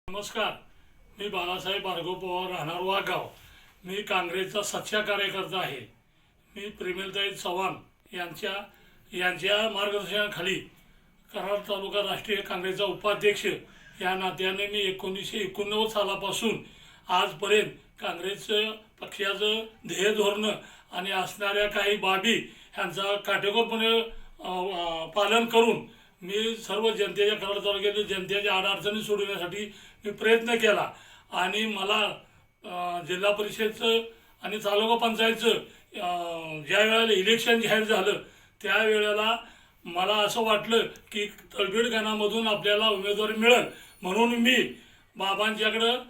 नमस्कार. मी बाळासाहेब भार्गव पवार, राहणार वाघगाव. मी काँग्रेसचा सच्चा कार्यकर्ता आहे. मी प्रेमलताई चव्हाण यांच्या मार्गदर्शनाखाली कराड तालुका राष्ट्रीय काँग्रेसचा उपाध्यक्ष या नात्याने मी 1989 सालापासून आजपर्यंत काँग्रेसचं पक्षाचं ध्येय धोरणं आणि असणाऱ्या काही बाबी ह्यांचा काटेकोरपणे पालन करून मी सर्व जनतेच्या कराड तालुक्यातील जनतेच्या अडचणी सोडवण्यासाठी मी प्रयत्न केला. आणि मला जिल्हा परिषदचं आणि तालुका पंचायतचं ज्या वेळेला इलेक्शन जाहीर झालं त्यावेळेला मला असं वाटलं की तळबीड गणामधून आपल्याला उमेदवारी मिळेल, म्हणून मी बाबांच्याकडं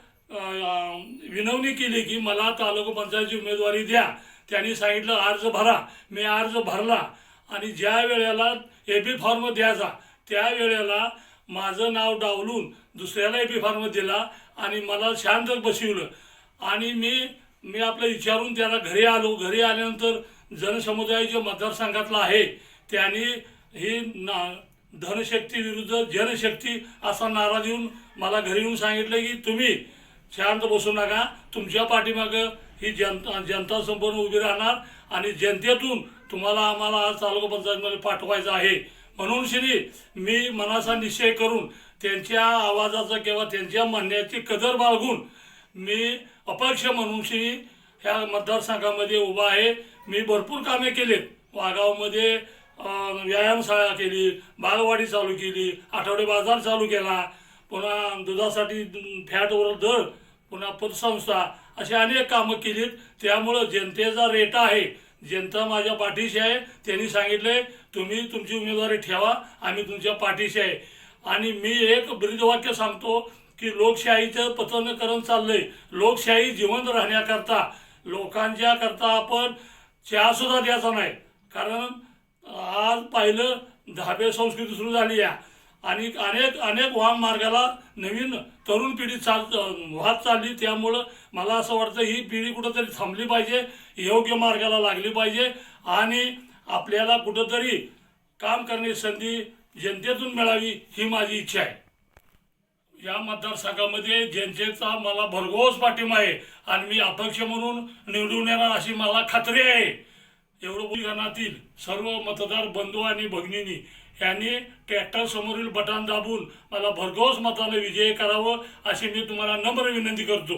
विनवणी केली की मला तालुका पंचायतची उमेदवारी द्या. त्यांनी सांगितलं अर्ज भरा. मी अर्ज भरला आणि ज्या वेळेला एबी फॉर्म द्यायचा त्यावेळेला माझं नाव डावलून दुसऱ्याला एबी फॉर्म दिला आणि मला शांत बसवलं. आणि मी आपलं विचारून त्याला घरी आलो. घरी आल्यानंतर जनसमुदायाच्या मतदारसंघातला आहे त्यांनी ही धनशक्ती विरुद्ध जनशक्ती असा नारा देऊन मला घरी येऊन सांगितलं की तुम्ही शांत बसू नका, तुमच्या पाठीमागं ही जनता संपूर्ण उभी राहणार आणि जनतेतून तुम्हाला आम्हाला आज तालुका पंचायतमध्ये पाठवायचं आहे. म्हणून मी मनाचा निश्चय करून त्यांच्या आवाजाचा किंवा त्यांच्या म्हणण्याची कदर बाळगून मी अपक्ष म्हणून ह्या मतदारसंघामध्ये उभा आहे. मी भरपूर कामे केलीत. वाघावमध्ये व्यायामशाळा केली, बालवाडी चालू केली, आठवडे बाजार चालू केला, पुन्हा दुधासाठी फॅटवर दर, पुन्हा पतसंस्था, अशी अनेक कामं केलीत. त्यामुळं जनतेचा रेटा आहे, जनता माझ्या पाठीशी आहे. त्यांनी सांगितले तुम्ही तुमची उमेदवारी ठेवा, आम्ही तुमच्या पाठीशी आहे. आणि मी एक ब्रीदवाक्य सांगतो की लोकशाहीचं पतनीकरण चाललंय. लोकशाही जिवंत राहण्याकरता लोकांच्या करता आपण चहासुद्धा द्यायचा नाही. कारण आज पाहिलं धाबे संस्कृती सुरू झाली आहे आणि अनेक वाहन मार्गाला नवीन तरुण पिढी वाहत चालली. त्यामुळं मला असं वाटतं ही पिढी कुठंतरी थांबली पाहिजे, योग्य मार्गाला लागली पाहिजे आणि आपल्याला कुठंतरी काम करण्याची संधी जनतेतून मिळावी ही माझी इच्छा आहे. या मतदारसंघामध्ये जनतेचा मला भरघोस पाठिंबा आहे आणि मी अपक्ष म्हणून निवडून येणार अशी मला खात्री आहे. एवढं बुलढाणातील सर्व मतदार बंधू आणि भगिनींनी यांनी ट्रॅक्टर समोरील बटन दाबून मला भरघोस मताने विजयी करावं अशी मी तुम्हाला नम्र विनंती करतो.